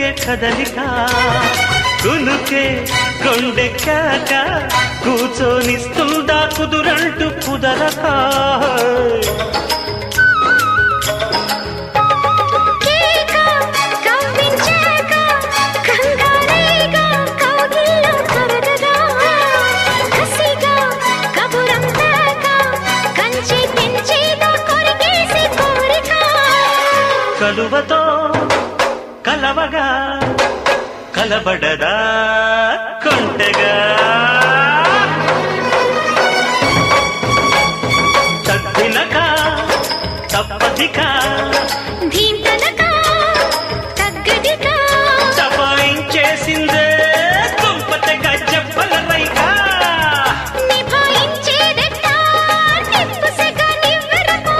రేగే కదలిక కునుకే కొండెక్కాక కూర్చొనిస్తుందా కుదురంటూ కుదరక కలువతో కలవగా కలబడదా కొంటగా తప్పినక తప్పదిక ధీంతనక